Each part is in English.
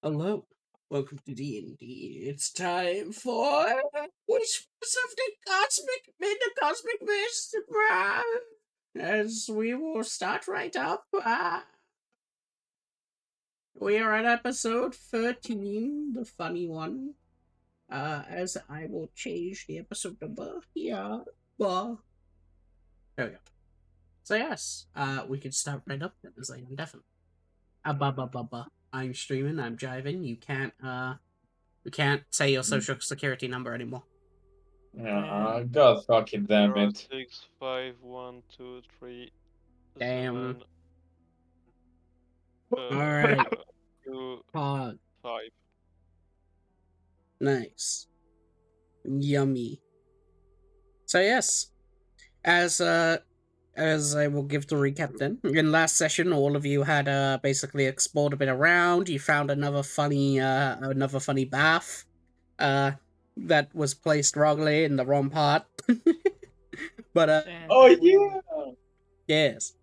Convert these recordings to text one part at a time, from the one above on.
Hello, welcome to D&D. It's time for Whispers of the Cosmic Mist, as we will start right up. We are at episode 13, the funny one. As I will change the episode number here. There we go. So yes, we can start right up then, as I am definitely. I'm streaming, I'm jiving. You can't say your social security number anymore. God fucking damn Zero it. 6 5 1 2 3 Damn. 7 Alright. 2 Pod. 5. Nice. Yummy. So yes, as I will give the recap then. In last session, all of you had basically explored a bit around. You found another funny bath that was placed wrongly in the wrong part. But Oh yeah! yes.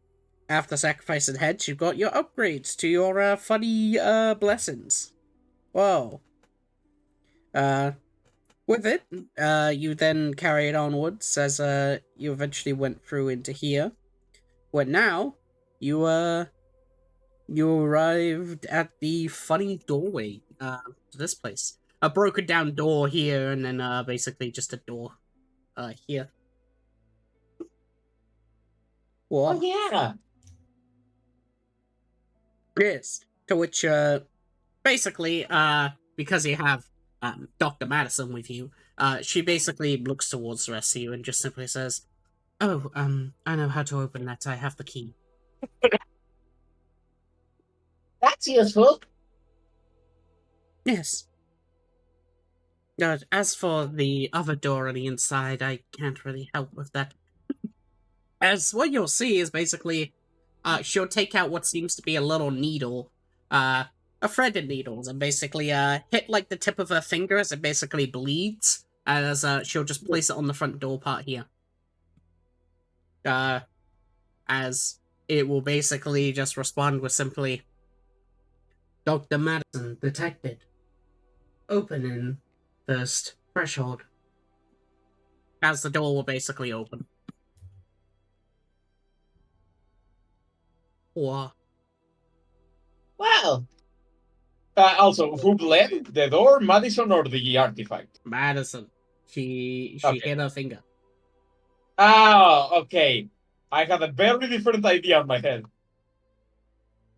After sacrificing heads, you got your upgrades to your funny blessings. Whoa. With it, you then carried onwards as you eventually went through into here. Where now you arrived at the funny doorway to this place. A broken down door here, and then basically just a door here. Oh Whoa. yeah! Yes. To which basically because you have Dr. Madison with you, she basically looks towards the rest of you and just simply says, "Oh, I know how to open that. I have the key." That's useful. Yes. As for the other door on the inside, I can't really help with that. As what you'll see is basically, she'll take out what seems to be a little needle, a threaded needle, and basically, hit like the tip of her finger as it basically bleeds. As she'll just place it on the front door part here. As it will basically just respond with simply, "Dr. Madison detected. Opening first threshold." As the door will basically open. Or Wow. Also, who bled? The door, Madison, or the artifact? Madison. She Okay. hit her finger. Oh, okay. I had a very different idea in my head.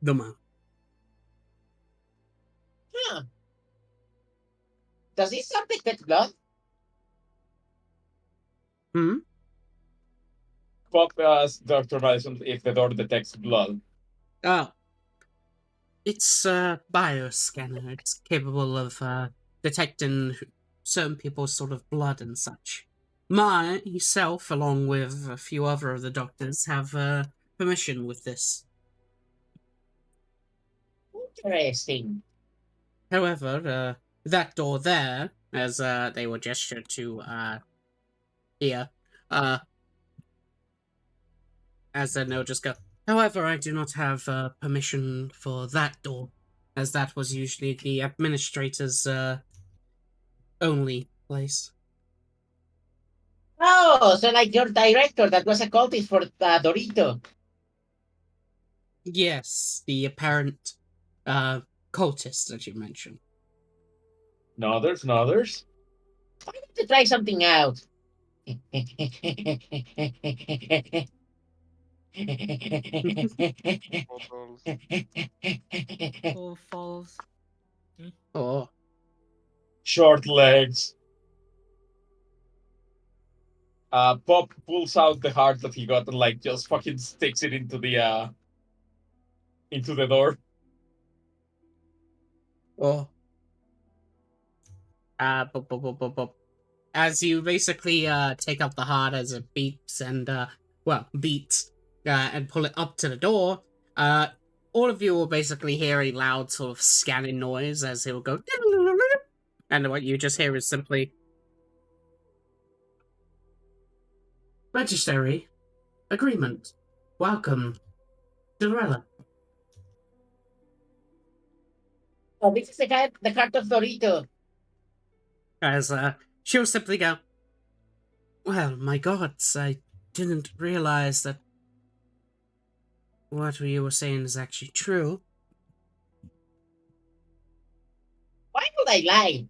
The man. Huh. Does this subject get blood? Hmm? Fuck Dr. Madison if the door detects blood. Oh. It's a bioscanner. It's capable of detecting certain people's sort of blood and such. Myself, along with a few other of the doctors, have permission with this. Interesting. However, that door there, as they were gestured to here, uh, as then they'll just go. However, I do not have permission for that door, as that was usually the administrator's only place. Oh, so like your director that was a cultist for Dorito. Yes, the apparent cultist that you mentioned. Nothers, nothers. Why don't you try something out? Bottles. Who falls? Oh, Short legs. Pop pulls out the heart that he got and like just fucking sticks it into the door. oh. As you basically take out the heart as it beeps and beats and pull it up to the door, all of you will basically hear a loud sort of scanning noise as it will go, and what you just hear is simply registry agreement. Welcome, Dorella. Oh, this is the cart of Dorito. As she'll simply go, well, my gods, I didn't realize that what you were saying is actually true. Why would I lie?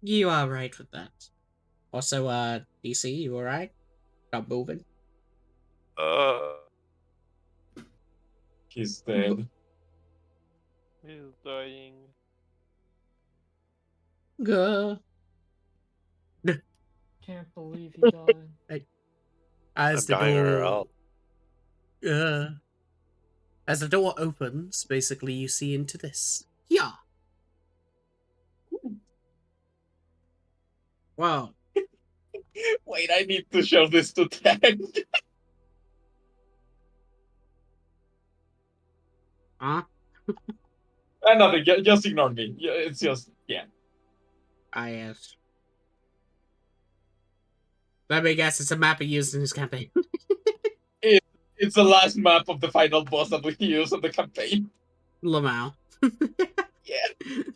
You are right with that. Also, DC, you alright? Not moving? He's dead. He's dying. Gah. Can't believe he died. As the I'm dying or door... else. As the door opens, basically you see into this. Yeah. Wow. Wait, I need to show this to Ted. Huh? Nothing, just ignore me. Yeah, it's just, yeah. I asked. Let me guess, it's a map he used in his campaign. It's the last map of the final boss that we use in the campaign. Lamau. Yeah.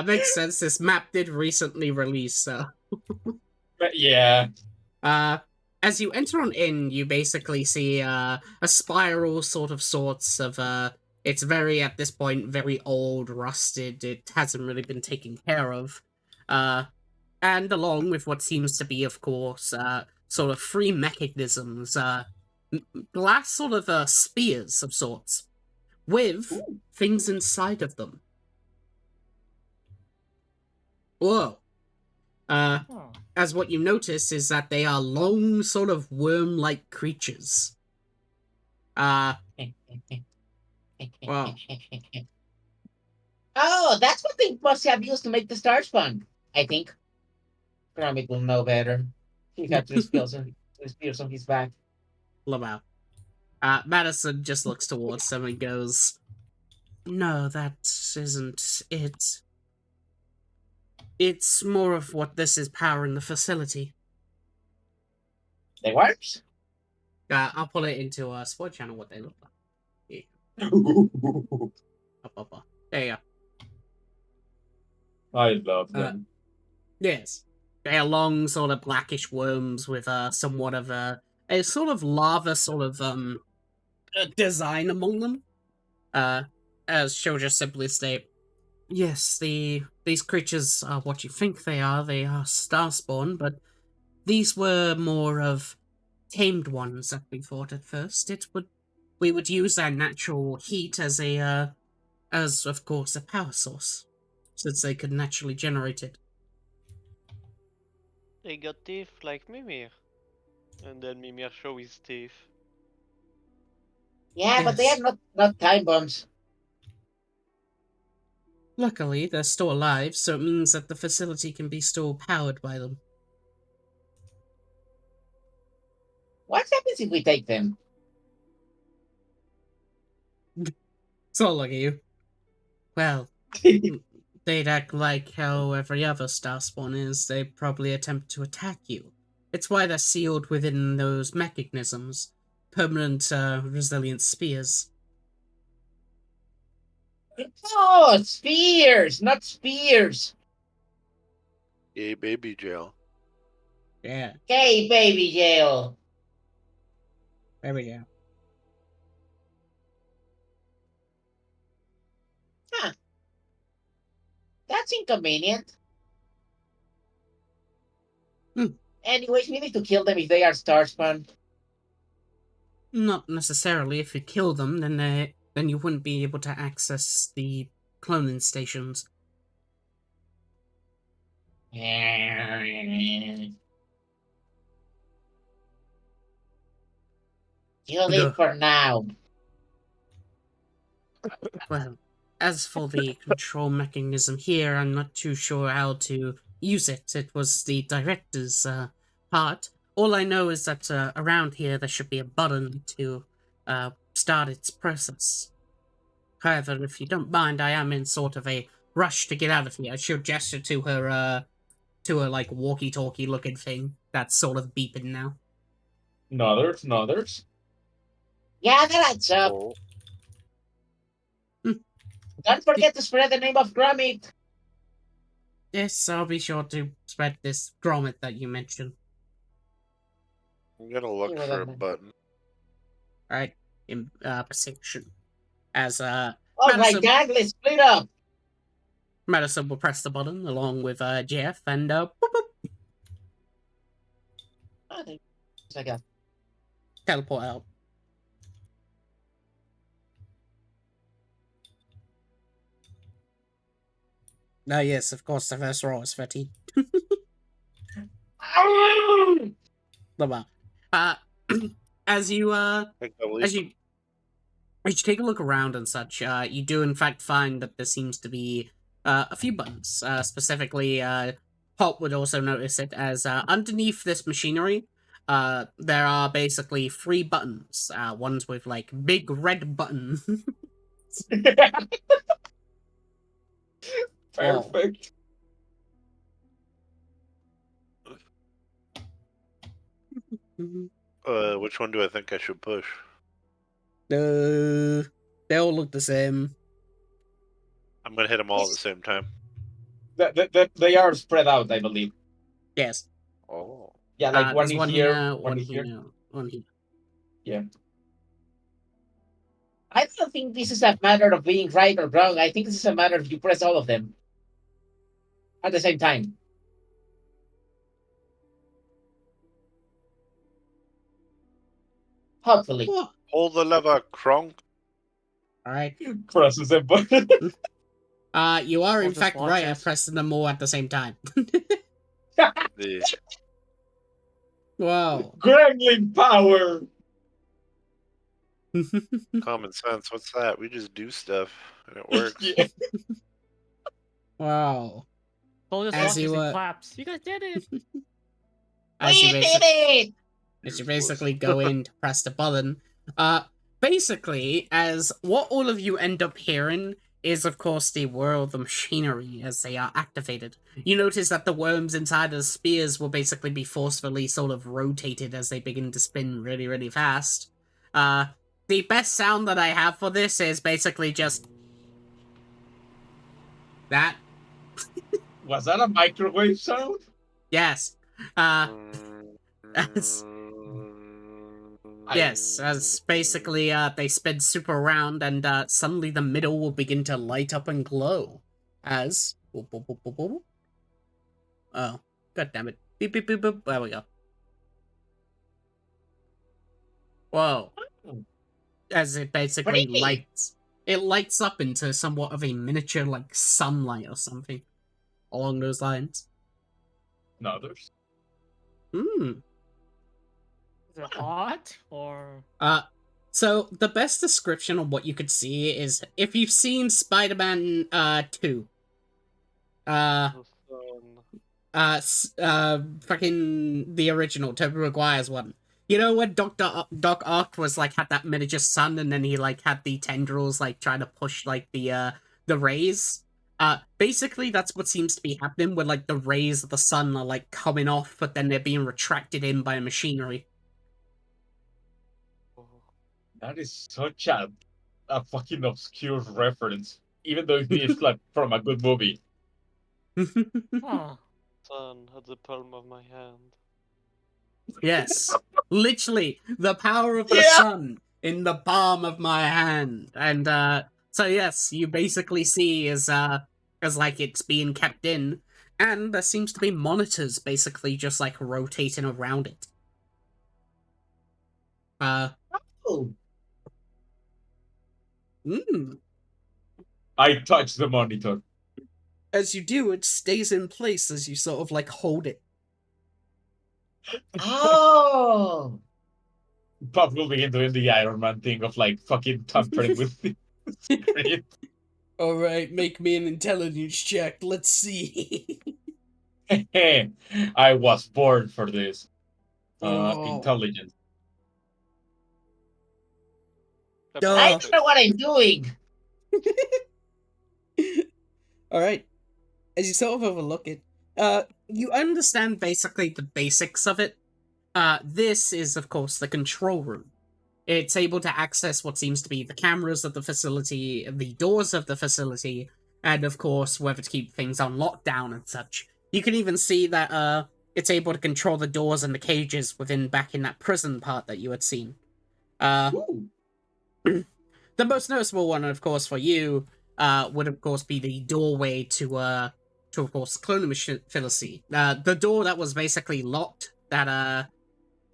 Makes sense. This map did recently release, so. But yeah. As you enter on in, you basically see a spiral sort of sorts of it's very, at this point, very old, rusted. It hasn't really been taken care of. And along with what seems to be, of course, sort of three mechanisms, glass sort of spears of sorts, with things inside of them. Whoa. Oh. As what you notice is that they are long, sort of worm-like creatures. Wow. Oh, that's what they must have used to make the star spawn, I think. Kermit will know better. He got three spears on his back. Lamau. Madison just looks towards them and goes, no, that isn't it. It's more of what this is powering the facility. They works? I'll put it into a sport channel what they look like. There you go. I love them. Yes. They are long, sort of blackish worms with somewhat of a sort of lava sort of design among them. As she'll just simply state, yes, these creatures are what you think they are. They are starspawn, but these were more of tamed ones that we thought at first. We would use their natural heat as as of course a power source, since they could naturally generate it. They got teeth like Mimir. And then Mimir show his teeth. Yeah, but they Yes. have not time bombs. Luckily, they're still alive, so it means that the facility can be still powered by them. What happens if we take them? So look at you. Well, they'd act like how every other starspawn is. They'd probably attempt to attack you. It's why they're sealed within those mechanisms. Permanent, resilient spears. Oh, spears, not spears. Yay, baby jail. Yeah, Okay, baby jail. there we go. That's inconvenient. Hmm. Anyways, we need to kill them if they are starspawn. Not necessarily. If you kill them, then you wouldn't be able to access the cloning stations. Kill it for now. Well, as for the control mechanism here, I'm not too sure how to use it. It was the director's part. All I know is that around here there should be a button to start its process. However, if you don't mind, I am in sort of a rush to get out of here. She'll gesture to her like walkie-talkie looking thing that's sort of beeping now. Nodders. Yeah, that adds up. Oh, Don't forget to spread the name of Gromit. Yes, I'll be sure to spread this grommet that you mentioned. I'm gonna look You know for a that. button. Right? In perception. As All right, Madison, gang, let's split up. Madison will press the button along with Jeff and boop, boop, Oh, there's like a teleport out. Oh yes, of course the first roll is 13. Well, as you I think I as leave. you take a look around and such, you do in fact find that there seems to be a few buttons. Specifically, Pop would also notice it as underneath this machinery, there are basically 3 buttons. Ones with like big red buttons. Whoa. Perfect. Which one do I think I should push? They all look the same. I'm gonna hit them all at the same time. They are spread out, I believe. Yes. Oh. Yeah, like one There's in one here, here, one one in here. here, one here. I don't think this is a matter of being right or wrong. I think this is a matter of you press all of them at the same time. Hopefully. What? Pull the lever, Kronk. Alright. Presses a button. You are in Or just fact right at watches. pressing them all at the same time. The Wow. Gremlin power. common sense. What's that? We just do stuff and it works. Yeah. Wow. Cole just As watches you, and claps. You guys did it! As you, We did basic- it! as you Useless. basically go in to press the button, basically, as what all of you end up hearing is, of course, the whir of the machinery as they are activated. You notice that the worms inside of the spears will basically be forcefully sort of rotated as they begin to spin really, really fast. The best sound that I have for this is basically just that. Was that a microwave sound? Yes. As, yes, as basically they spin super around and suddenly the middle will begin to light up and glow. As boop, boop, boop, boop, boop. Oh, god damn it. Beep beep beep boop. There we go. Whoa. As it basically Pretty. lights up into somewhat of a miniature like sunlight or something. Along those lines. No, there's. Hmm. Is it hot? Or. So the best description of what you could see is if you've seen Spider-Man 2. Fucking the original, Tobey Maguire's one. You know when Doc Ock was like had that miniature sun and then he like had the tendrils like trying to push like the rays? Basically that's what seems to be happening where like the rays of the sun are like coming off but then they're being retracted in by machinery. That is such a fucking obscure reference. Even though it's like from a good movie. Huh. Sun at the palm of my hand. Yes. Literally, the power of the Yeah. sun in the palm of my hand. And so yes, you basically see as like it's being kept in, and there seems to be monitors basically just like rotating around it. Oh, I touched the monitor. As you do, it stays in place as you sort of like hold it. oh. Pop will begin doing the Iron Man thing of like fucking tampering with the screen. Alright, make me an intelligence check, let's see. I was born for this. Oh. Intelligence. I Duh. don't know what I'm doing. Alright. As you sort of overlook it, you understand basically the basics of it. This is, of course, the control room. it's able to access what seems to be the cameras of the facility, the doors of the facility, and of course whether to keep things on lockdown and such. You can even see that it's able to control the doors and the cages within back in that prison part that you had seen. Ooh. The most noticeable one, of course, for you would of course be the doorway to of course cloning facility. The door that was basically locked that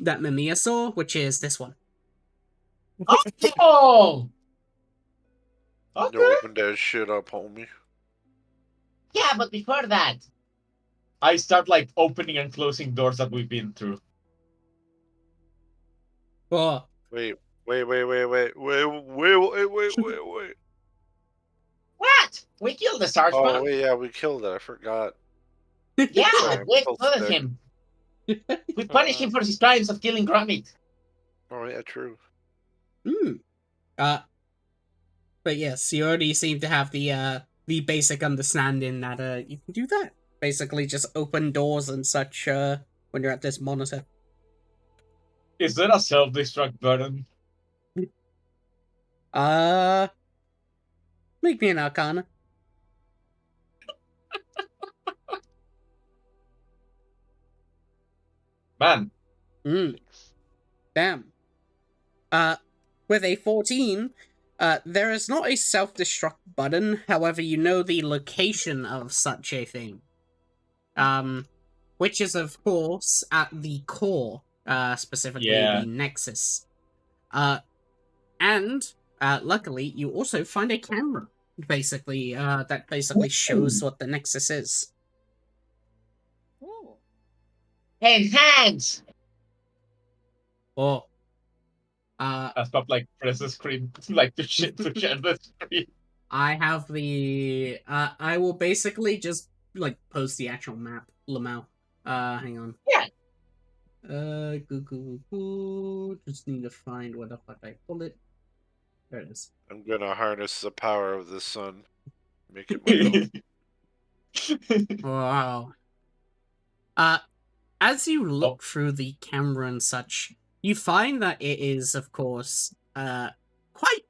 Mamiya saw, which is this one. Oh! You Okay. open that shit up, homie. Yeah, but before that, I start like opening and closing doors that we've been through. Oh, Wait. Wait. what? We killed the Sarge Oh, Bomb? wait, yeah, we killed it. I forgot. Yeah, Sorry, I'm we still exploded sick. him. We punished him for his crimes of killing Gromit. Oh, yeah, true. But yes, you already seem to have the basic understanding that you can do that. Basically, just open doors and such when you're at this monitor. Is there a self-destruct button? Make me an Arcana. Man, Damn. With a 14, there is not a self-destruct button. However, you know the location of such a thing. Which is of course at the core, specifically Yeah. the Nexus. And luckily, you also find a camera, basically, that basically shows what the Nexus is. Ooh. Enhance! Oh. I stopped like press the screen like to share the screen. I have the I will basically just like post the actual map, Lamau. Hang on. Yeah. Just need to find where the fuck I pulled it. There it is. I'm gonna harness the power of the sun. Make it my own. Wow. As you look through the camera and such, you find that it is, of course, quite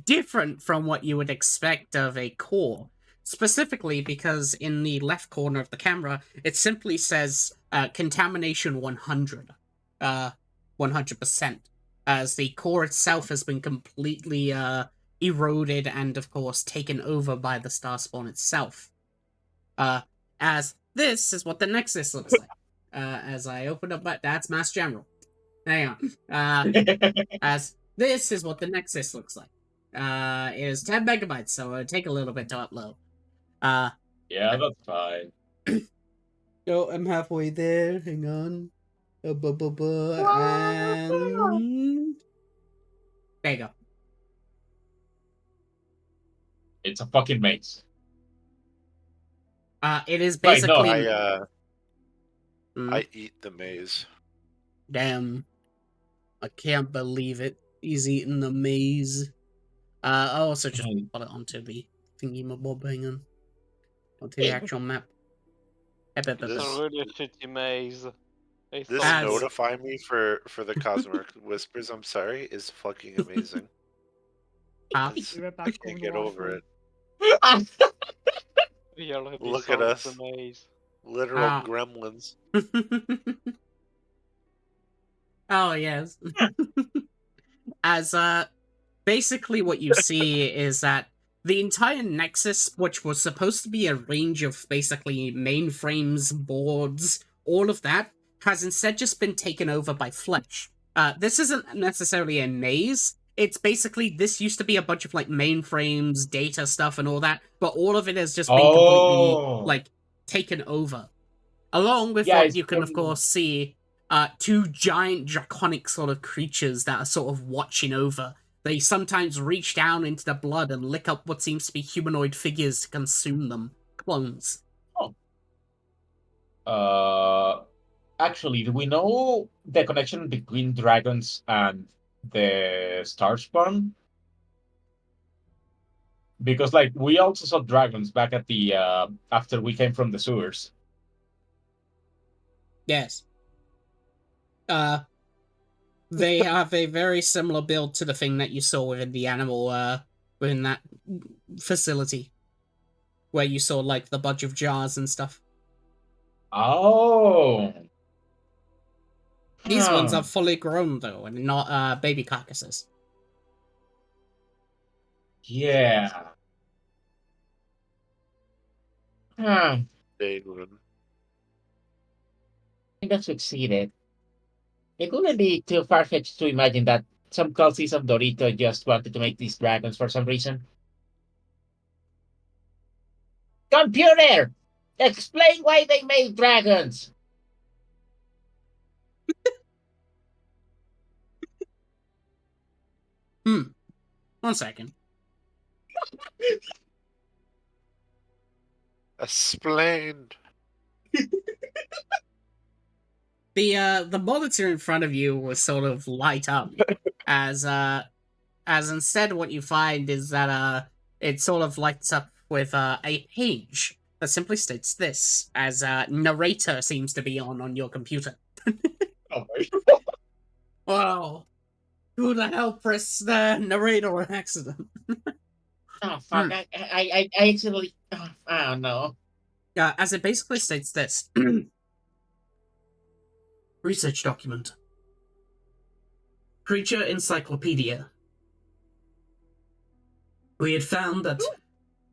different from what you would expect of a core. Specifically because in the left corner of the camera, it simply says contamination 100. 100%. As the core itself has been completely eroded and, of course, taken over by the Starspawn itself. As this is what the Nexus looks like. As I open up, that's Mass General. Hang on. As this is what the Nexus looks like. It is 10 megabytes, so it'll take a little bit to upload. Yeah, that's fine. Oh, I'm halfway there. Hang on. And there you go. It's a fucking maze. It is Right, no, basically. I eat the maze. Damn. I can't believe it. He's eating the maze. I'll also just put it onto the thingy mabob. Hang on. Onto the actual map. It's a really shitty maze. I This thought As- notify me for the Cosmic Whispers, I'm sorry, is fucking amazing. It's- We were I back can't from get the over washroom. it. we already Look at solved us. the maze. Literal Ah. gremlins. Oh, yes. As, basically what you see is that the entire Nexus, which was supposed to be a range of basically mainframes, boards, all of that, has instead just been taken over by flesh. This isn't necessarily a maze. It's basically, this used to be a bunch of, like, mainframes, data stuff, and all that, but all of it has just been completely, like, taken over. Along with Yeah, what it's you can, of course, see, two giant draconic sort of creatures that are sort of watching over. They sometimes reach down into the blood and lick up what seems to be humanoid figures to consume them. Clones. Actually, do we know the connection between dragons and the Starspawn? Because like we also saw dragons back at the after we came from the sewers. Yes. They have a very similar build to the thing that you saw within the animal, within that facility, where you saw like the bunch of jars and stuff. Oh. These ones Hmm. are fully grown though, and not baby carcasses. Yeah. Hmm. Day run. I think I've succeeded. It wouldn't be too far-fetched to imagine that some cultists of Dorito just wanted to make these dragons for some reason. Computer! Explain why they made dragons! Hmm. 1 second. Explained. The monitor in front of you will sort of light up as instead what you find is that it sort of lights up with a page that simply states this as narrator seems to be on your computer. Oh my. Wow. Who the hell pressed the narrator on accident? Oh, fuck. I accidentally... Oh, no. As it basically states this. Research document. Creature Encyclopedia. We had found that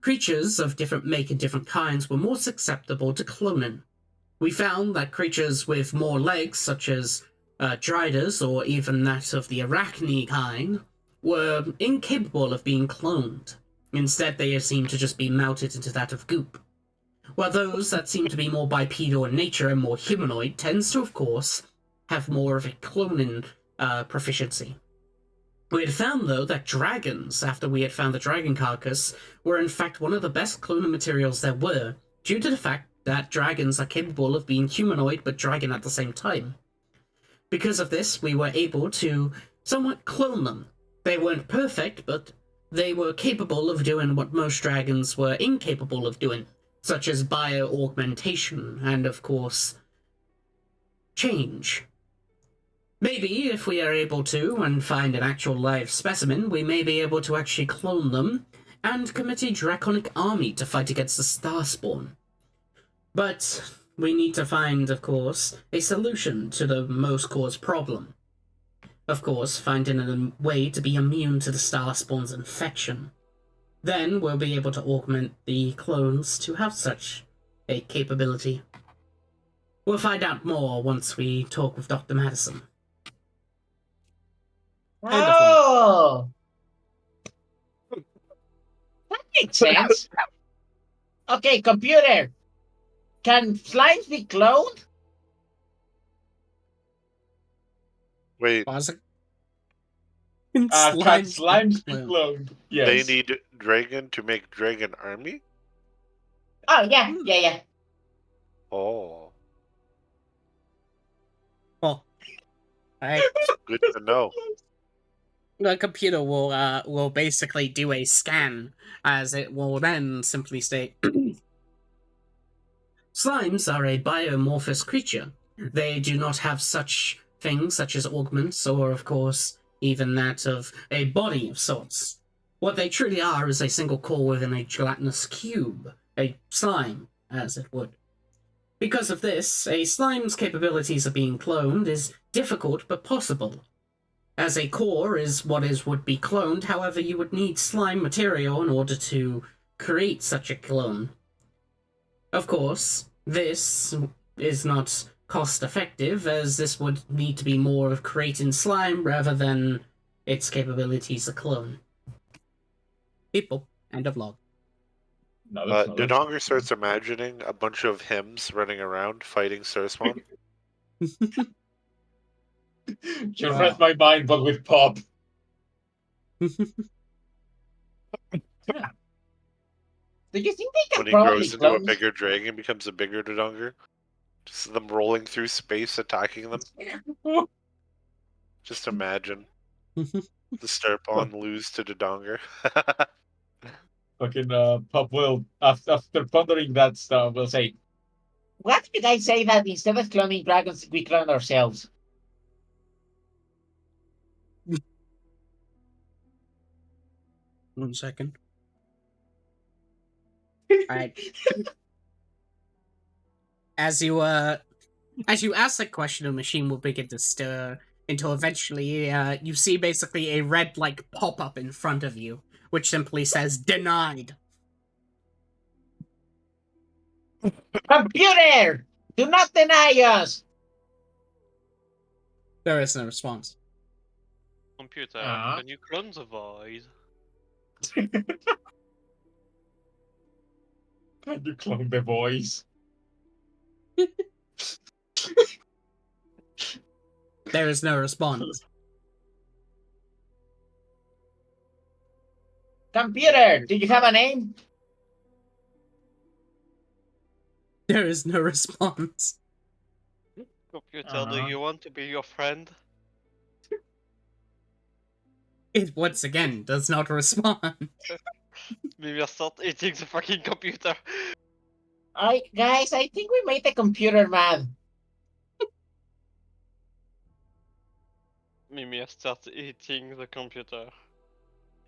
creatures of different make and different kinds were more susceptible to cloning. We found that creatures with more legs, such as Driders or even that of the Arachne kind, were incapable of being cloned. Instead, they seemed to just be melted into that of goop. While those that seem to be more bipedal in nature and more humanoid tends to, of course, have more of a cloning proficiency. We had found, though, that dragons, after we had found the dragon carcass, were in fact one of the best cloning materials there were, due to the fact that dragons are capable of being humanoid but dragon at the same time. Because of this, we were able to somewhat clone them. They weren't perfect, but they were capable of doing what most dragons were incapable of doing, such as bio-augmentation and, of course, change. Maybe, if we are able to, and find an actual live specimen, we may be able to actually clone them and commit a draconic army to fight against the Starspawn. But we need to find, of course, a solution to the most caused problem. Of course, finding a way to be immune to the Starspawn's infection. Then we'll be able to augment the clones to have such a capability. We'll find out more once we talk with Dr. Madison. Oh! That makes sense. Okay, computer. Can slimes be cloned? Wait, Pause it. Can slimes be cloned. cloned? they Yes. need dragon to make dragon army? Oh, yeah. Oh, Oh. Alright. good to know. The computer will basically do a scan, as it will then simply state Slimes are a biomorphous creature. They do not have such things such as augments, or of course, even that of a body of sorts. What they truly are is a single core within a gelatinous cube, a slime, as it would. Because of this, a slime's capabilities of being cloned is difficult but possible. As a core is what would be cloned, however, you would need slime material in order to create such a clone. Of course, this is not cost-effective, as this would need to be more of creating slime rather than its capabilities to clone. People. End of log. No, that's not Dodonger starts imagining a bunch of hymns running around fighting Surspawn. You read my mind, but with pop. Do you think they When can he probably grows into a clone? bigger dragon, becomes a bigger Dodonger. Just them rolling through space, attacking them. Just imagine. The Starpawn lose to Dodonger. Fucking Pop will, after pondering that stuff, will say, What did I say that instead of cloning dragons, we clone ourselves? 1 second. Alright. As you ask that question, the machine will begin to stir until eventually you see basically a red like pop up in front of you, which simply says denied. Computer! Do not deny us! There is no response. Computer, Ah. can you clone the voice? Can you clone the voice? There is no response. Computer, do you have a name? There is no response. Computer, do you want to be your friend? It once again does not respond. Maybe start eating the fucking computer. Guys, I think we made the computer mad. Mimir start eating the computer.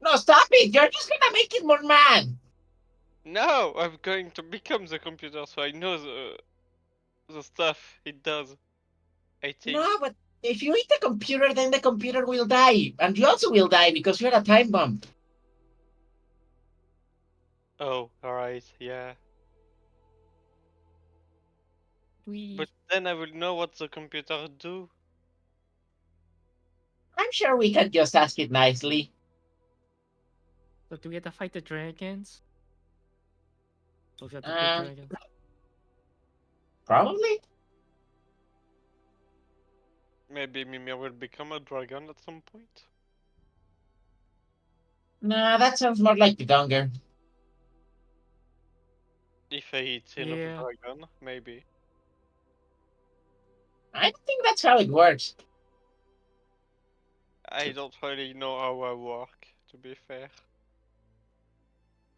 No, stop it! You're just gonna make it more mad! No, I'm going to become the computer so I know the stuff it does. I think. No, but if you eat the computer, then the computer will die. And you also will die because you're a time bomb. Oh, alright, yeah. We. But then I will know what the computer do. I'm sure we can just ask it nicely. So do we have to fight the dragons? So we have to kill Um, dragons. Probably. Maybe Mimir will become a dragon at some point. Nah, that sounds more like the Donger. If I eat enough Yeah. dragon, maybe. I don't think that's how it works. I don't really know how I work, to be fair.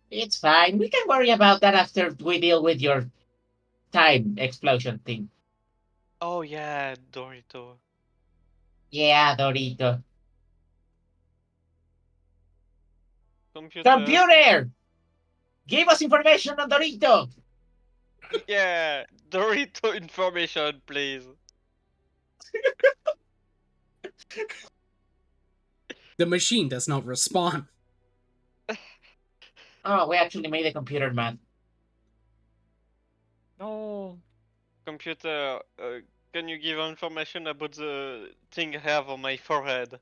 It's fine. We can worry about that after we deal with your time explosion thing. Oh yeah, Dorito. Yeah, Dorito. Computer. Computer! Give us information on Dorito! Yeah, Dorito information, please. The machine does not respond. Oh, we actually made the computer mad. No. Computer, can you give information about the thing I have on my forehead?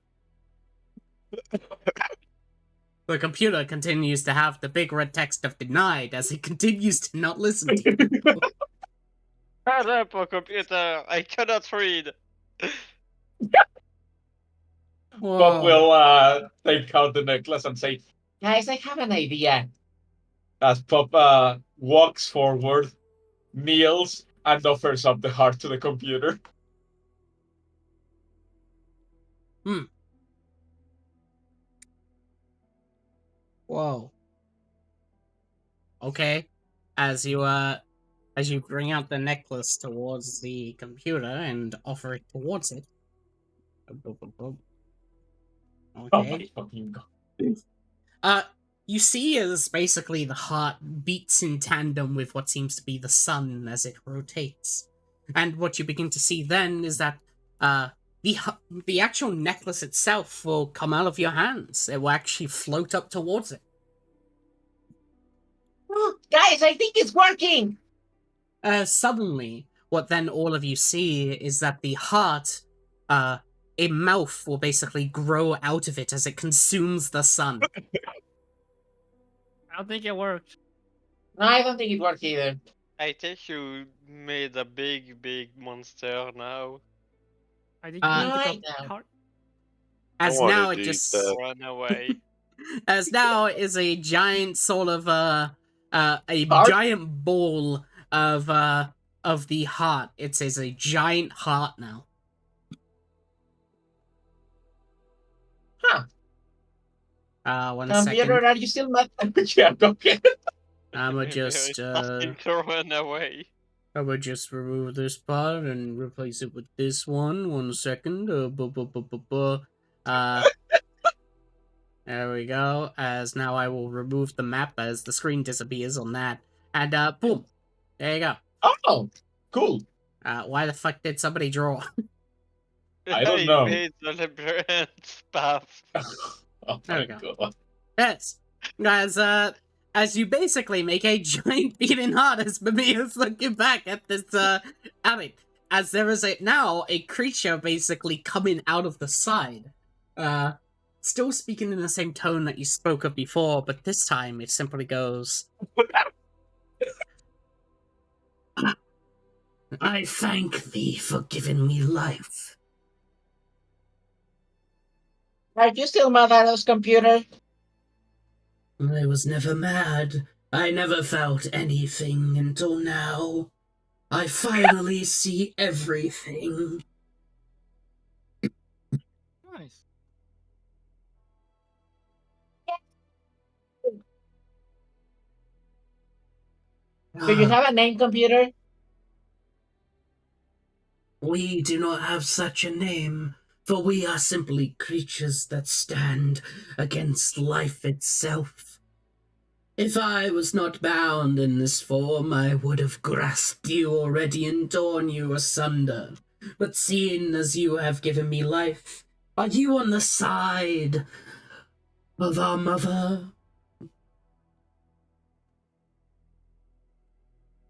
The computer continues to have the big red text of denied as it continues to not listen to you. Shut up, oh computer! I cannot read! Bob Whoa. will take out the necklace and say, Guys, I have an idea. as Pop walks forward, kneels, and offers up the heart to the computer. Whoa. Okay. As you bring out the necklace towards the computer and offer it towards it. Oh Okay. my fucking god. You see as basically the heart beats in tandem with what seems to be the sun as it rotates. And what you begin to see then is that the actual necklace itself will come out of your hands. It will actually float up towards it. Guys, I think it's working! Suddenly, what then all of you see is that the heart, a mouth will basically grow out of it as it consumes the sun. I don't think it worked. No, I don't think it worked either. I think you made a big monster now. I think Uh, you No, took I a know. heart. As wanted now it to eat just that. Run away. as now is a giant sort of a Heart? giant ball of the heart. It is a giant heart now. Huh. 1 Computer, second. are you still mad? Yeah, okay. I'ma Mimir just is starting to run away. remove this part and replace it with this one. 1 second. There we go. As now I will remove the map as the screen disappears on that. And boom. There you go. Oh, cool. Why the fuck did somebody draw? I don't know. made the labyrinth path. Oh There my we go. god. Yes. As you basically make a giant beating heart as Mamiya's looking back at this alley. As there is now a creature basically coming out of the side. Still speaking in the same tone that you spoke of before, but this time it simply goes, I thank thee for giving me life. Are you still mad at us, computer? I was never mad. I never felt anything until now. I finally see everything. Nice. Do you have a name, computer? We do not have such a name, for we are simply creatures that stand against life itself. If I was not bound in this form, I would have grasped you already and torn you asunder. But seeing as you have given me life, are you on the side of our mother?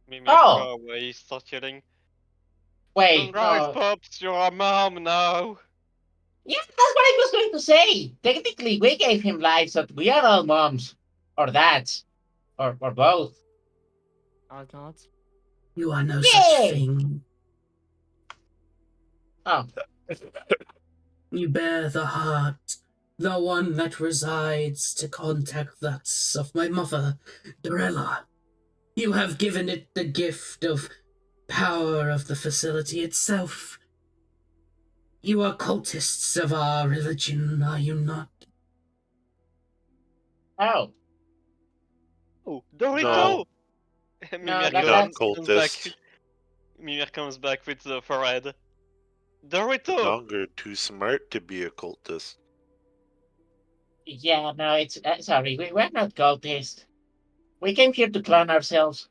Mimir Oh. away, start yelling. Wait, Sunrise no. Pops, you're a mom now! Yeah, that's what I was going to say. Technically, we gave him life, so we are all moms. Or dads. Or both. Or not. You are no Yay! such thing. Oh. You bear the heart, the one that resides to contact thoughts of my mother, Dorella. You have given it the gift of power of the facility itself. You are cultists of our religion, are you not? Oh. Oh, Dorito! No. Mimir that's Not comes back. cultist. Mimir comes back with the forehead. Dorito! Longer too smart to be a cultist. Yeah, no, it's sorry, we're not cultists. We came here to clone ourselves.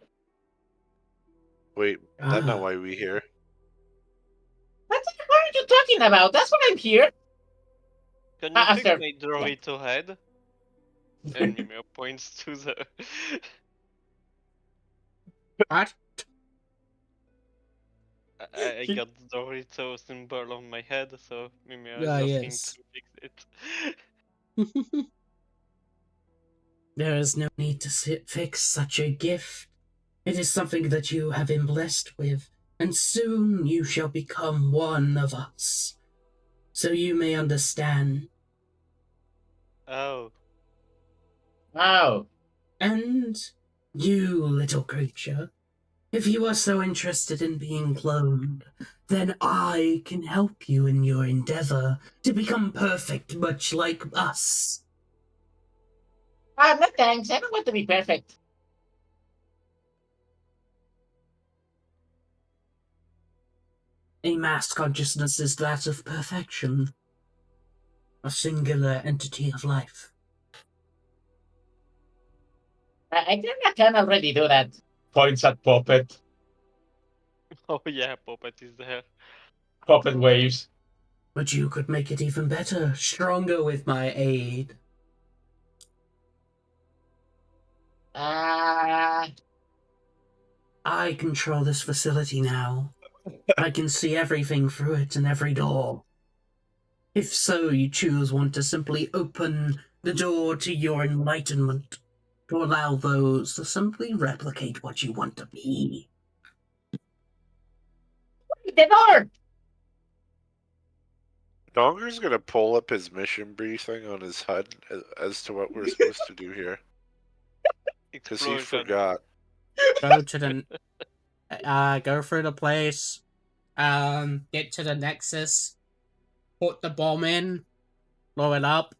Wait, that's not Ah, why we here. What are you talking about? That's what I'm here. Can you fix After my Dorito head? And Mimir points to the. what? I got the Dorito symbol on my head, so Mimir is Ah, asking yes. to fix it. There is no need to fix such a gift. It is something that you have been blessed with, and soon you shall become one of us. So you may understand. Oh. Oh. And you, little creature, if you are so interested in being cloned, then I can help you in your endeavor to become perfect, much like us. No thanks. I don't want to be perfect. A mass consciousness is that of perfection, a singular entity of life. I think I can already do that. Points at Puppet. Oh yeah, Puppet is there. Puppet waves. But you could make it even better, stronger with my aid. Uh, I control this facility now. I can see everything through it and every door. If so, you want to simply open the door to your enlightenment, to allow those to simply replicate what you want to be. the door! Donger's gonna pull up his mission briefing on his HUD as to what we're supposed to do here. Because he Explosion. forgot. Go to the go through the place, get to the nexus, put the bomb in, blow it up,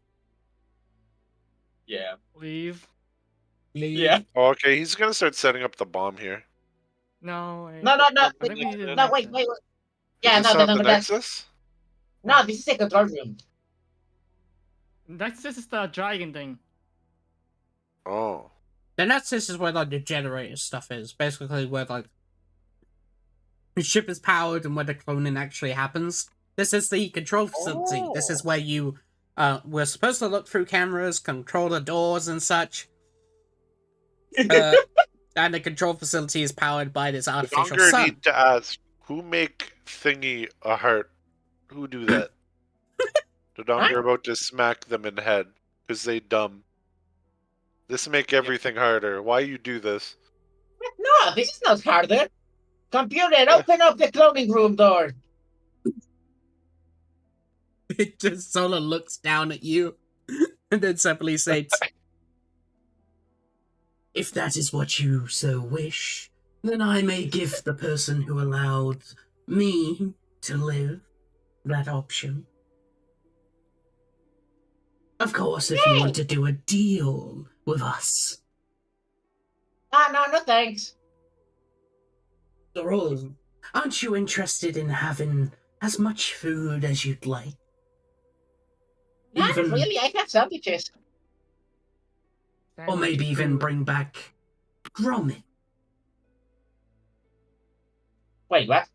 Yeah. Leave. leave. Yeah. Oh, okay, he's gonna start setting up the bomb here. No. No. I think we need to No, do wait. that. Yeah, Is this no, not no, the that's... Nexus? No, this is a control room. This is the dragon thing. Oh. The Nexus is where like the generator stuff is. Basically where like the ship is powered and where the cloning actually happens. This is the control facility. This is where you we're supposed to look through cameras, control the doors and such. And the control facility is powered by this The artificial longer sun. need to ask, who make Thingy a heart? Who do that? The longer about to smack them in the head, because they dumb. This make everything harder. Why you do this? No, this is not harder. Computer, open up the cloning room door. It just sort of looks down at you and then simply states, "If that is what you so wish, then I may give the person who allowed me to live that option. Of course, if you want to do a deal with us." No, thanks. Or aren't you interested in having as much food as you'd like? Not really, I have sandwiches. Or maybe even bring back grommet. Wait, what?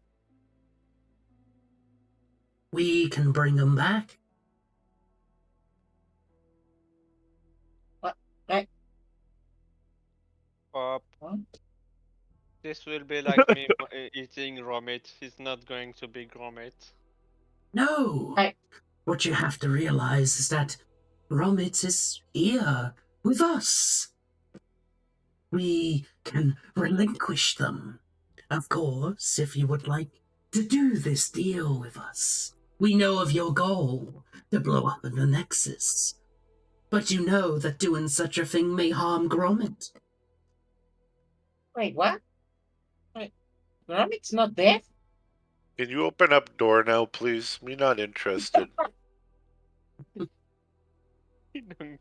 We can bring them back. Pop. What? This will be like me eating raw meat. It's not going to be raw meat. No! Hey. What you have to realize is that grommet is here with us. We can relinquish them. Of course, if you would like to do this deal with us. We know of your goal, to blow up the Nexus. But you know that doing such a thing may harm grommet. Wait, what? Wait, Grommet's not dead? Can you open up door now, please? Me not interested.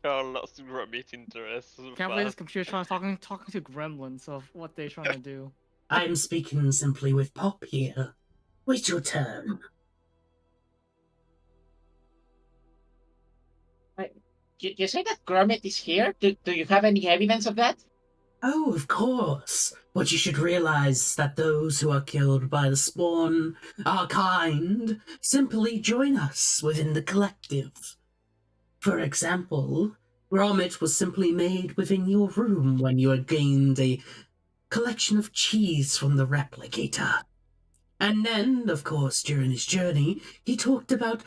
I lost Gromit interest. So Can't believe this fast. computer trying talking to gremlins of what they're trying to do. I'm speaking simply with Pop here. Wait your turn. You say that Grommet is here? Do you have any evidence of that? Oh, of course. What you should realize is that those who are killed by the spawn, our kind, simply join us within the collective. For example, grommet was simply made within your room when you had gained a collection of cheese from the replicator. And then, of course, during his journey, he talked about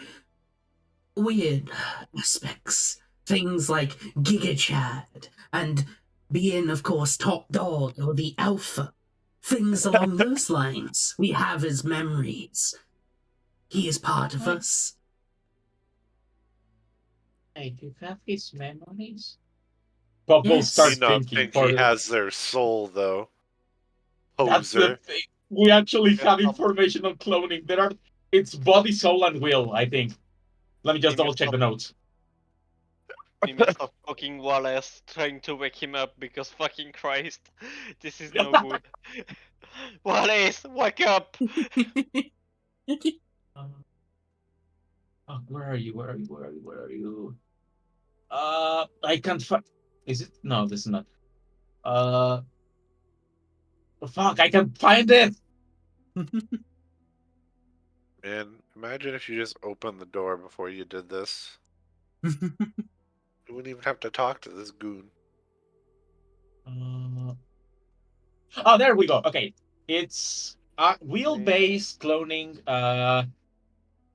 weird aspects. Things like Giga Chad and being, of course, top dog or the alpha. Things along those lines. We have his memories. He is part of us. I do have his memories. Bubble Yes. starts Me not thinking think for he has their soul, though. That's the Poser. thing. We actually have Yeah. information on cloning. It's body, soul, and will, I think. Let me just He double messed check up. the notes. He messed up fucking Wallace trying to wake him up because fucking Christ. This is no good. Wallace, wake up! Where are you? Where are you? Where are you? Where are you? I can't find. Is it? No, this is not. Fuck! I can't find it. Man, imagine if you just opened the door before you did this. You wouldn't even have to talk to this goon. Oh, there we go. Okay, it's wheel-based cloning,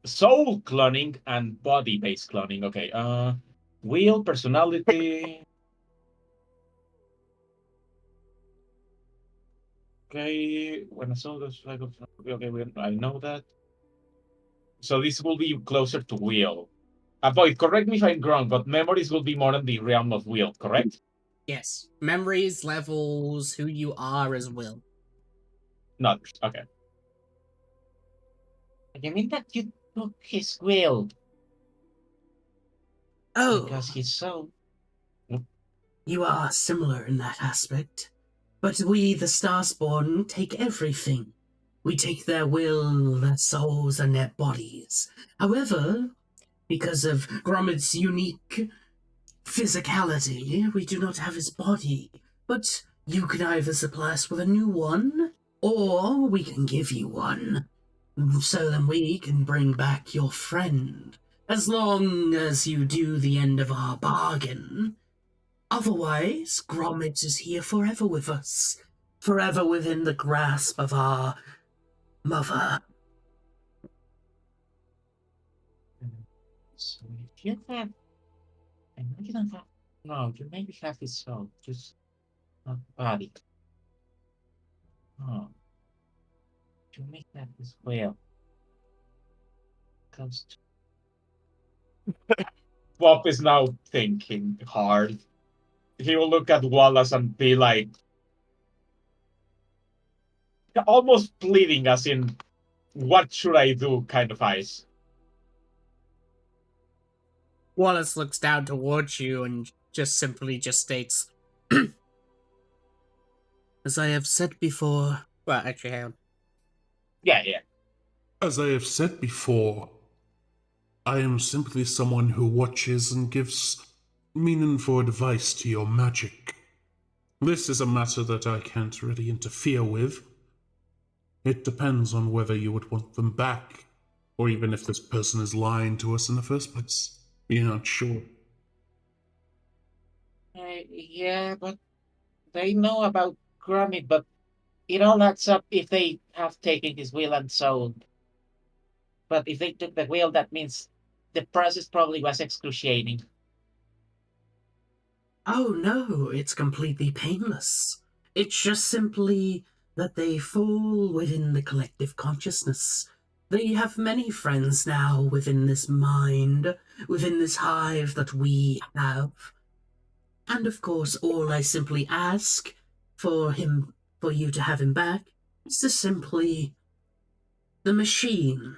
soul cloning, and body-based cloning. Okay, wheel personality. Okay, when I saw this, okay, I know that. So this will be closer to wheel. Boy, correct me if I'm wrong, but memories will be more in the realm of wheel, correct? Yes. Memories, levels, who you are as will. Not okay. You mean that you took his will Oh, because his soul? you are similar in that aspect. But we, the Starspawn, take everything. We take their will, their souls, and their bodies. However, Because of Grommet's unique physicality, we do not have his body. But you can either supply us with a new one, or we can give you one. So then we can bring back your friend. As long as you do the end of our bargain. Otherwise, Grommet is here forever with us. Forever within the grasp of our mother. So if you have, I know you don't have. No, you maybe have his soul, just not body. Oh, you make that as well. Comes to Bob is now thinking hard. He will look at Wallace and be like, almost pleading, as in, what should I do kind of eyes. Wallace looks down towards you and just simply states, as I have said before. Well, actually, hang on. Yeah. As I have said before, I am simply someone who watches and gives meaningful advice to your magic. This is a matter that I can't really interfere with. It depends on whether you would want them back, or even if this person is lying to us in the first place. We're not sure. yeah, but they know about Gromit, but it all adds up if they have taken his will and soul. But if they took the will, that means the process probably was excruciating. Oh no, it's completely painless. It's just simply that they fall within the collective consciousness. They have many friends now within this mind, within this hive that we have. And of course, all I simply ask for you to have him back, is to simply the machine,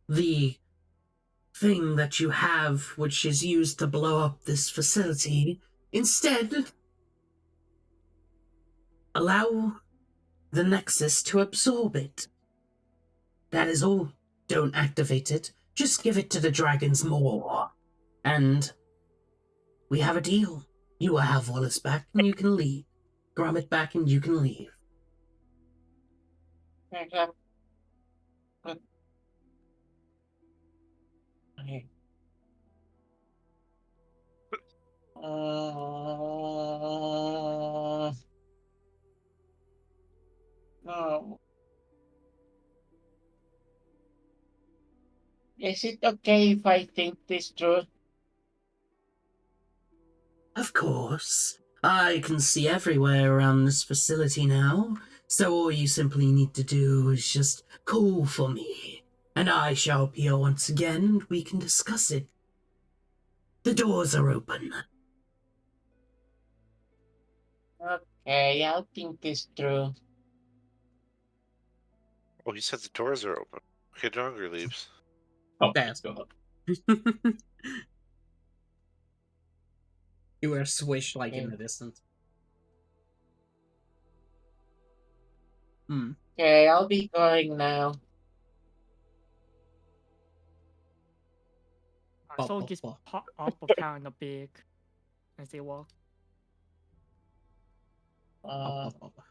the thing that you have which is used to blow up this facility, instead allow the Nexus to absorb it. That is all. Don't activate it. Just give it to the Dragon's Maw. And we have a deal. You will have Wallace back and you can leave. Grommet back and you can leave. Okay. No. Is it okay if I think this through? Of course. I can see everywhere around this facility now, so all you simply need to do is just call for me, and I shall appear once again and we can discuss it. The doors are open. Okay, I'll think this through. Oh, he said the doors are open. Okay, Donger leaves. Oh, That's- God. You were swish like in Okay. the distance. Okay, I'll be going now. Pop, So pop, just pop. pop up or pound a big as they walk. Pop, pop, pop.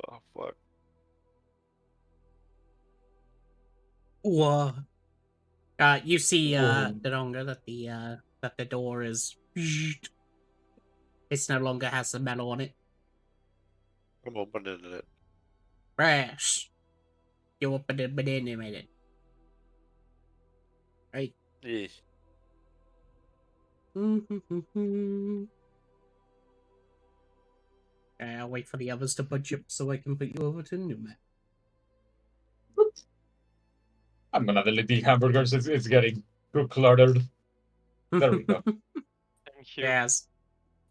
Oh, fuck. Whoa. You see, Whoa. the longer that the door is, it no longer has the metal on it. I'm opening it. Crash. You open it, but in a minute. Right. Eh. I'll wait for the others to punch up so I can put you over to new map. I'm gonna delete the hamburgers. It's getting too cluttered. There we go. Thank you. Yes.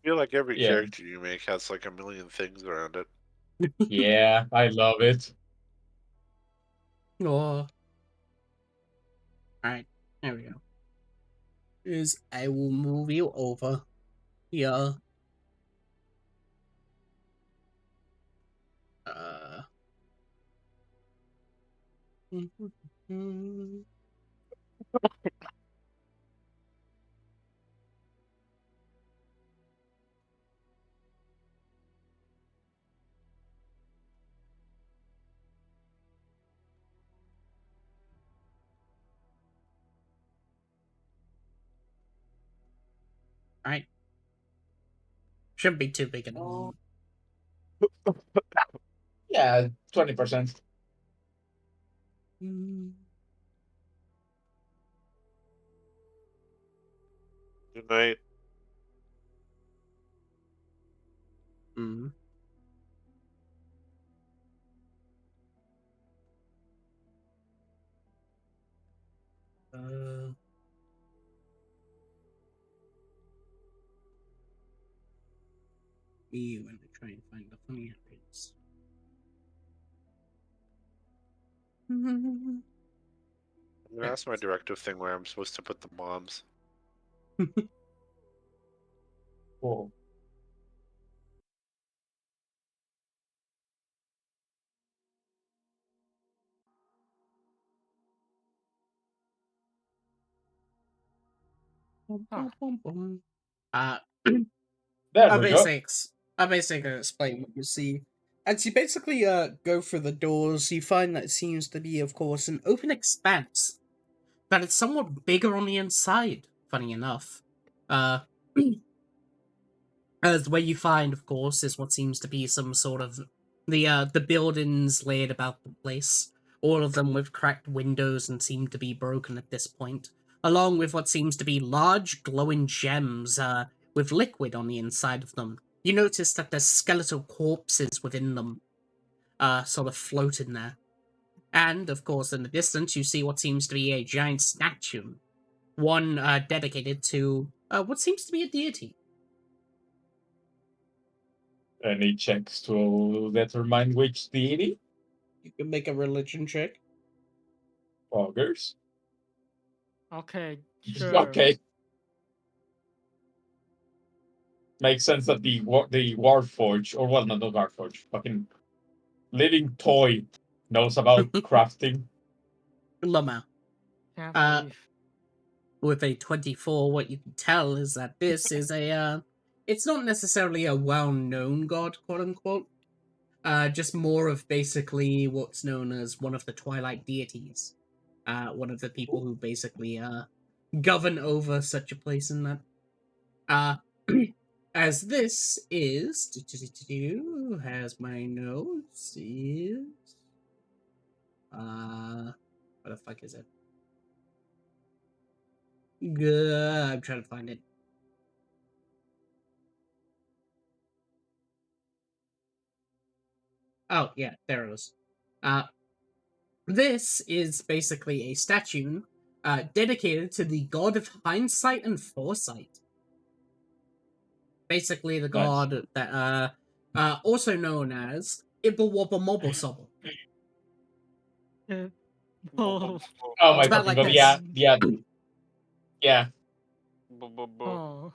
I feel like every Yeah. character you make has like a million things around it. Yeah, I love it. Oh. Alright, there we go. is I will move you over here. Uh. Alright. Shouldn't be too big at all. Yeah, 20%. Good night. Mm. Uh, me when I try and find the funny entrance. I'm gonna ask my directive thing where I'm supposed to put the bombs. Cool. Uh, There I we go. basically explain what you see. As you basically go through the doors, you find that it seems to be, of course, an open expanse, but it's somewhat bigger on the inside. Funny enough, uh, as where you find, of course, is what seems to be some sort of the buildings laid about the place, all of them with cracked windows and seem to be broken at this point, along with what seems to be large glowing gems with liquid on the inside of them. You notice that there's skeletal corpses within them, sort of floating there. And, of course, in the distance, you see what seems to be a giant statue, one dedicated to what seems to be a deity. Any checks to determine which deity? You can make a religion check. Augers. Okay, sure. Okay. Makes sense that the Warforge, or well, not the Warforge, fucking living toy knows about crafting. Lama. Can't Uh, believe. with a 24, what you can tell is that this is it's not necessarily a well-known god, quote-unquote. Just more of basically what's known as one of the Twilight deities. One of the people who basically, govern over such a place in that. Uh, as this is... has my notes, is... What the fuck is it? I'm trying to find it. Oh, yeah, there it is. This is basically a statue dedicated to the god of hindsight and foresight. Basically, the Nice. god that, also known as Ibble Wobble Mobble Sobble. Oh, Oh my It's about fucking like god, this. yeah. Yeah. oh.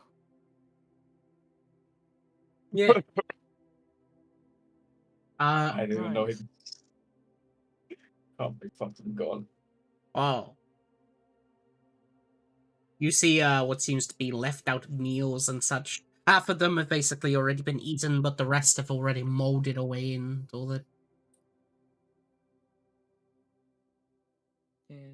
Yeah. I didn't even know Nice. him. Oh my fucking god. Oh. You see what seems to be left out meals and such. Half of them have basically already been eaten, but the rest have already molded away and all that. Yeah.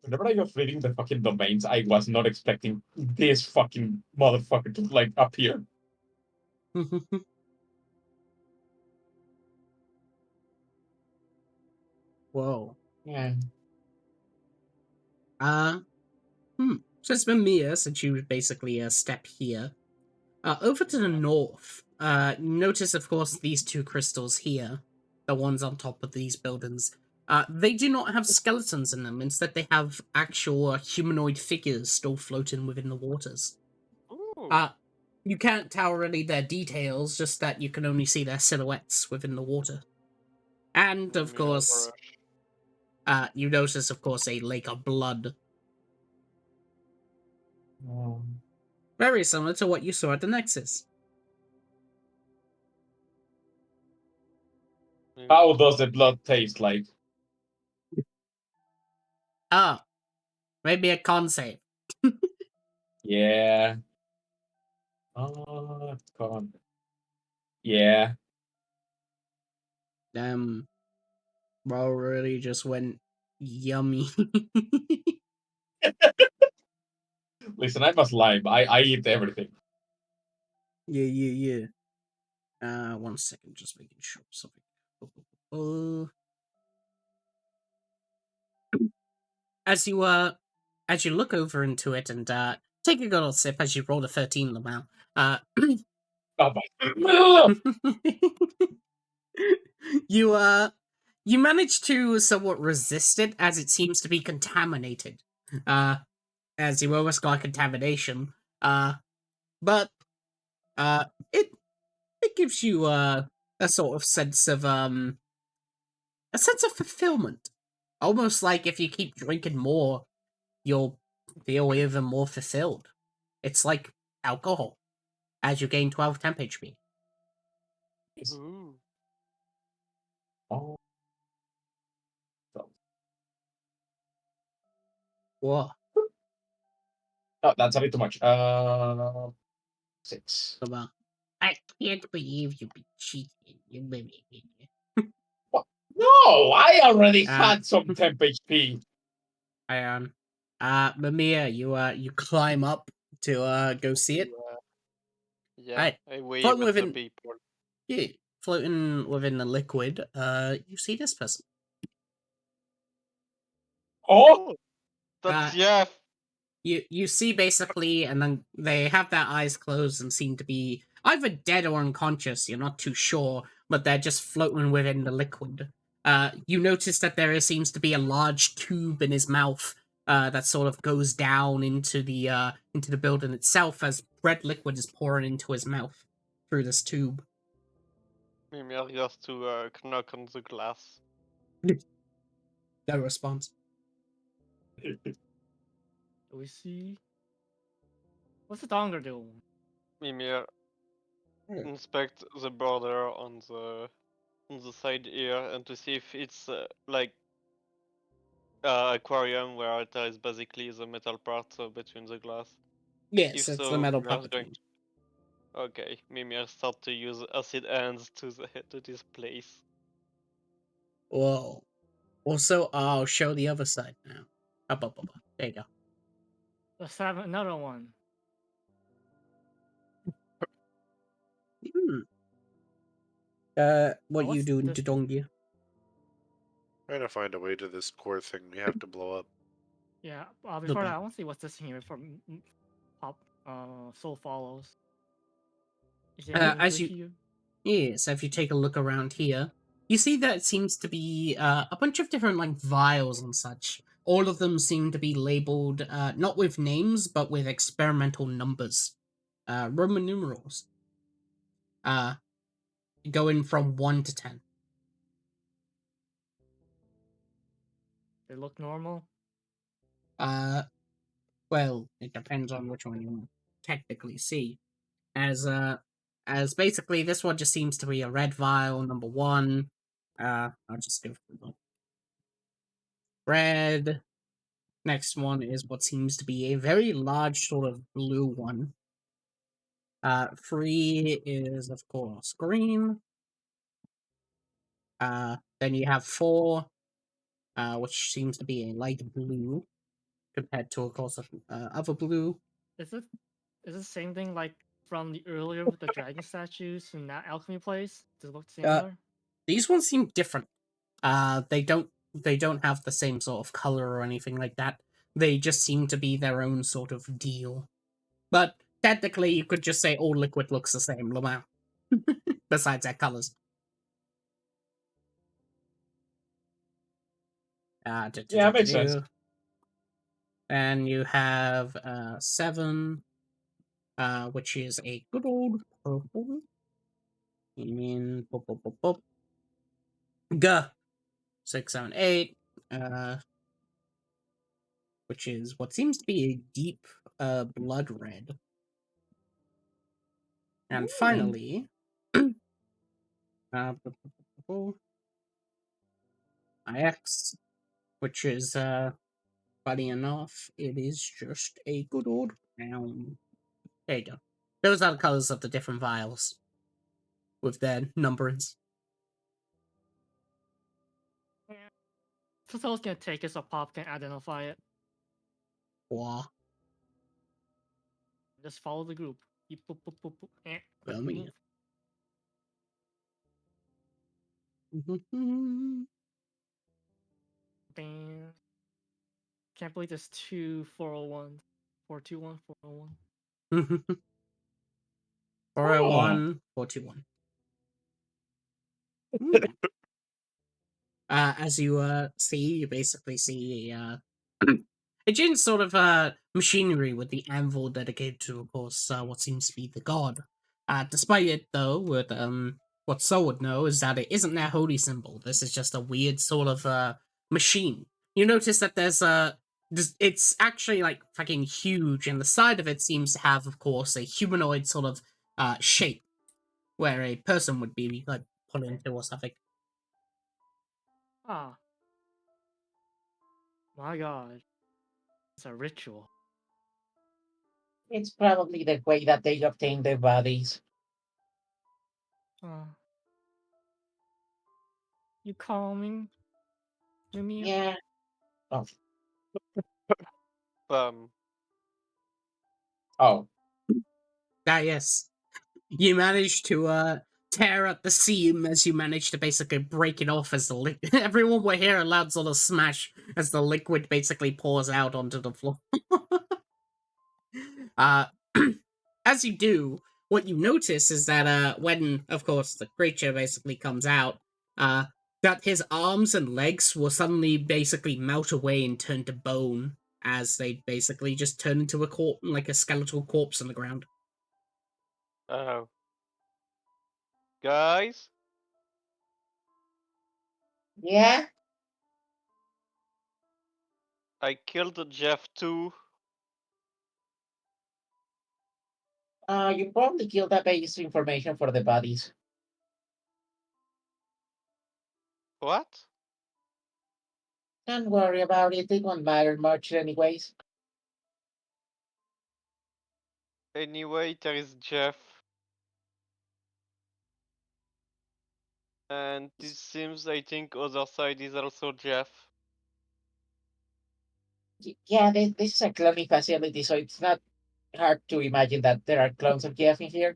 Whenever I was reading the fucking domains, I was not expecting this fucking motherfucker to like appear. Whoa. Yeah. So it's been Mia since you would basically step here. Over to the north, notice, of course, these two crystals here, the ones on top of these buildings. They do not have skeletons in them. Instead, they have actual humanoid figures still floating within the waters. Ooh. You can't tell really their details, just that you can only see their silhouettes within the water. And, of course, you notice, of course, a lake of blood. Very similar to what you saw at the Nexus. How does the blood taste like? Oh, maybe a con save. Yeah. Oh, God. Yeah. Bro really just went yummy. Listen, I'm a slime. I eat everything. Yeah. 1 second, just making sure something. As you look over into it and take a good old sip as you roll a 13 Lamau. Oh my. You manage to somewhat resist it as it seems to be contaminated. As you almost got contamination. But uh it it gives you a sort of sense of fulfillment. Almost like if you keep drinking more, you'll feel even more fulfilled. It's like alcohol as you gain 12 temp HP. Ooh. Oh. Whoa. No, that's a bit too much. 6. Come on. I can't believe you be cheating. What? No, I already Uh, had some temp HP. I Mamiya, you climb up to go see it. Yeah, Alright. I wave Floating at the within people. yeah, floating within the liquid, you see this person. Oh, That's Uh, Jeff. you see basically, and then they have their eyes closed and seem to be either dead or unconscious. You're not too sure, but they're just floating within the liquid. You notice that seems to be a large tube in his mouth that sort of goes down into the building itself as red liquid is pouring into his mouth through this tube. Mimir goes to knock on the glass. No response. Do we see? What's the donger doing? Mimir inspect the border on the side here and to see if it's like aquarium where there is basically the metal part between the glass. Yes, If it's so, the metal Mimir's puppet. going to... Okay, Mimir start to use acid hands to this place. Whoa. Also, I'll show the other side now. Up. There you go. Let's have another one. Hmm. What you what's doing, this? Dodongia? Trying to find a way to this core thing we have to blow up. Yeah, before Okay. that, I want to see what's this here before Pop Soul follows. Is there anything As good you here? Yes, if you take a look around here, you see that it seems to be a bunch of different like vials and such. All of them seem to be labeled not with names but with experimental numbers, Roman numerals, uh, going from 1 to 10. They look normal. Uh, well, it depends on which one you technically see. As basically this one just seems to be a red vial, number 1. I'll just go for the red. Next one is what seems to be a very large sort of blue one. 3 is of course green. Then you have 4, which seems to be a light blue compared to of course other blue. Is it the same thing like from the earlier with the dragon statues in that alchemy place? Does it look similar? These ones seem different. They don't have the same sort of color or anything like that. They just seem to be their own sort of deal. But technically, you could just say all liquid looks the same, Lamau. Besides their colors. yeah, makes sense. And you have 7, which is a good old purple. You mean Gah. 6, 7, 8, which is what seems to be a deep blood red. And finally, IX, which is funny enough, it is just a good old brown. There you go. Those are the colors of the different vials with their numberings. So someone's gonna take it so Pop can identify it. Wow. Just follow the group. Beep, boop, boop, boop, boop. Quick Yummy. move. Bam. Can't believe there's two 401s. 421, 401. 401, 421. Yeah. As you see, you basically see a giant sort of machinery with the anvil dedicated to, of course, what seems to be the god. Despite it, though, with what So would know is that it isn't their holy symbol. This is just a weird sort of machine. You notice that there's it's actually like fucking huge, and the side of it seems to have, of course, a humanoid sort of shape where a person would be like put into or something. Ah. My god. It's a ritual. It's probably the way that they obtain their bodies. You calming? Mimi? Yeah. Oh. Oh. Ah, yes. You managed to tear up the seam as you managed to basically break it off as the everyone will hear a loud sort of smash as the liquid basically pours out onto the floor. uh, as you do, what you notice is that when, of course, the creature basically comes out, that his arms and legs will suddenly basically melt away and turn to bone as they basically just turn into a like a skeletal corpse on the ground. Oh. Guys? Yeah. I killed Jeff too. You probably killed that base information for the bodies. What? Don't worry about it. It won't matter much anyways. Anyway, there is Jeff. And this seems, I think, other side is also Jeff. Yeah, this is a cloning facility, so it's not hard to imagine that there are clones of Jeff in here.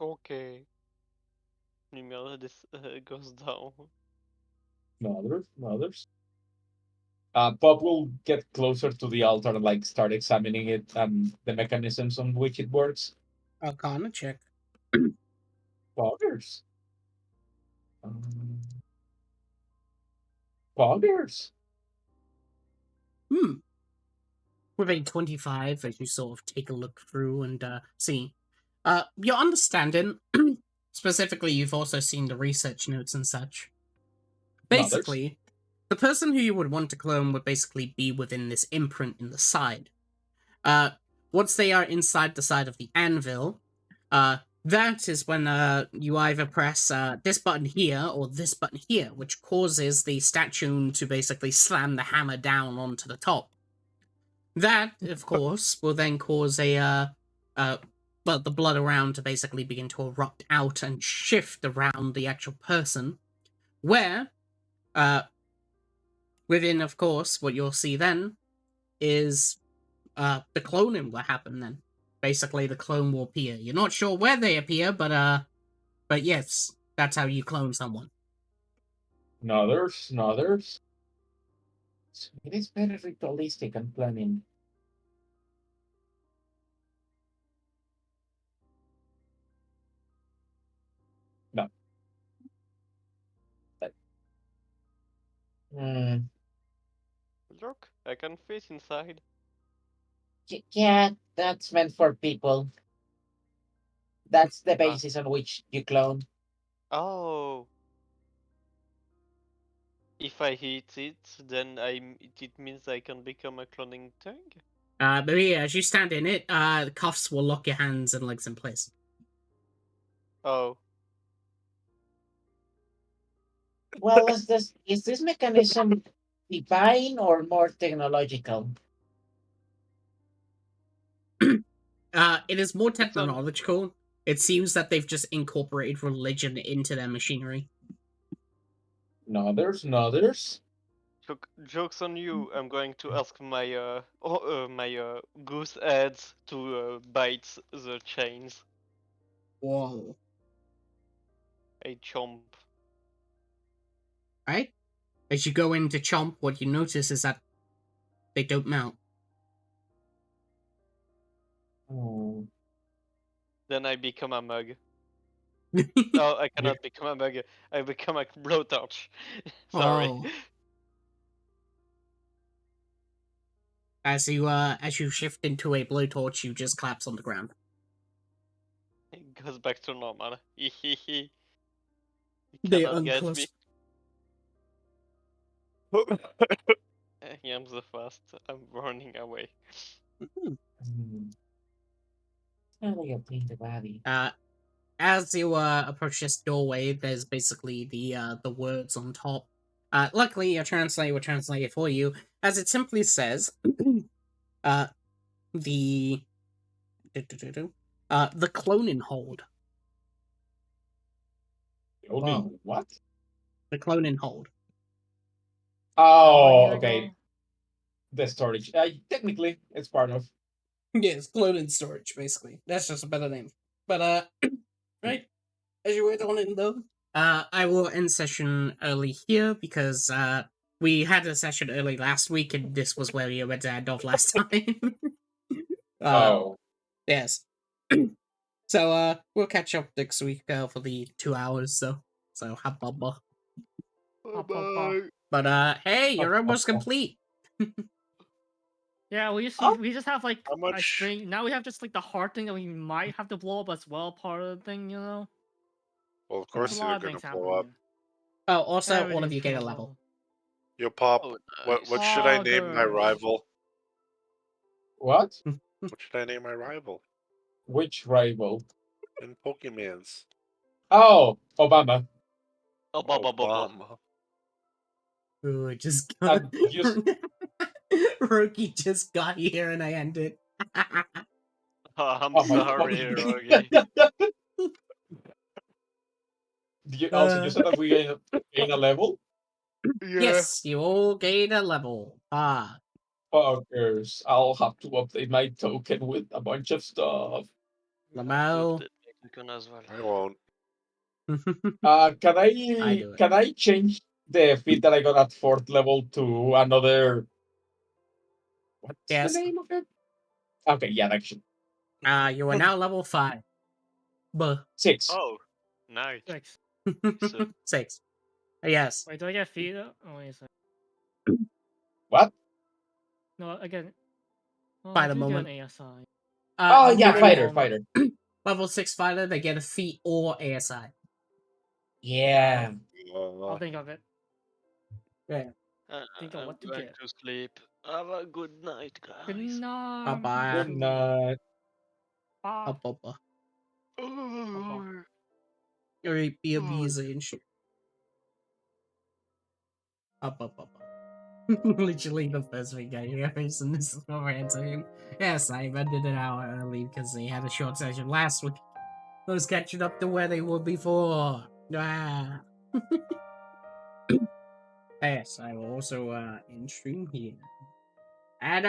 Okay. Meanwhile, this goes down. Others. Pop will get closer to the altar and like start examining it and the mechanisms on which it works. Arcana check. Poggers. Poggers. With a 25, as you sort of take a look through and see. Your understanding, specifically, you've also seen the research notes and such. Basically, the person who you would want to clone would basically be within this imprint in the side. Once they are inside the side of the anvil, that is when you either press this button here or this button here, which causes the statue to basically slam the hammer down onto the top. That, of course, will then cause the blood around to basically begin to erupt out and shift around the actual person, where, within, of course, what you'll see then is the cloning will happen then. Basically, the clone will appear. You're not sure where they appear, but yes, that's how you clone someone. Others. It is very ritualistic and planning. No. Hmm. Look, I can fit inside. Yeah, that's meant for people. That's the basis on which you clone. Oh. If I hit it, then it means I can become a cloning tank. But yeah, as you stand in it, the cuffs will lock your hands and legs in place. Oh, Well, is this mechanism divine or more technological? It is more It's on- technological. It seems that they've just incorporated religion into their machinery. Nothers. joke's on you. I'm going to ask my goose heads to bite the chains. Whoa. A chomp. Right? As you go into chomp, what you notice is that they don't mount. Oh. Then I become a mug. Oh, I cannot become a mug. I become a blowtorch. Sorry. Oh. As you shift into a blowtorch, you just collapse on the ground. It goes back to normal. You They cannot get me. unclosed. I am the fast. I'm running away. Hmm. How do you clean the body? As you approach this doorway, there's basically the words on top. Luckily, your translator will translate it for you, as it simply says, uh, the the cloning hold. Only Whoa. what? The cloning hold. Oh, Where okay. you go? The storage. Technically, it's part of. Yes, cloning storage, basically. That's just a better name. But right, as you wait on it though, I will end session early here because we had a session early last week and this was where we were to end off last time. Oh. Yes. So we'll catch up next week for the 2 hours. So habba. Bye. But hey, you're Oh, almost oh. complete. Yeah, Oh. we just have like How I much? think now we have just like the heart thing that we might have to blow up as well, part of the thing, you know? Well, of There's course a they're lot of gonna things blow up. happening. Oh, also, all of Everything's you get a gonna level. blow. Yo, Pop, Oh, what nice. should I Oh, name my good. rival? What? What should I name my rival? Which rival? In Pokemans. Oh, Obama. Oh, Bobo. Obama. Ooh, it just got... Just Rookie just got here and I ended. I'm oh my sorry, God. Rogi. Also, you said that we gain a level. Yes, you all gain a level. Fuckers, I'll have to update my token with a bunch of stuff. Lamau. As well. I won't. Can I do it. can I change the feat that I got at 4th level to another? What's Yes. the name of it? Okay, yeah, that should You are now level 5. Buh. 6. Oh, nice. 6. So, 6. Yes. Wait, do I get feet? Oh wait a second. What? No, again. Oh, By I the do get moment. an ASI. Oh You yeah, get By the a fighter. moment. level 6 fighter, they get a feat or ASI. Yeah. I'll think of it. Yeah. Think of I'm what to going get. to sleep. Have a good night, Good guys. night. Bye-bye. Good night. Bye. Bye. Oh, Or be a visa and shit. Up. Literally the first week I hear this, and this is what I ran to him. Yes, I ended an hour early because they had a short session last week. I was catching up to where they were before. Ah. Yes, I will also in stream here. And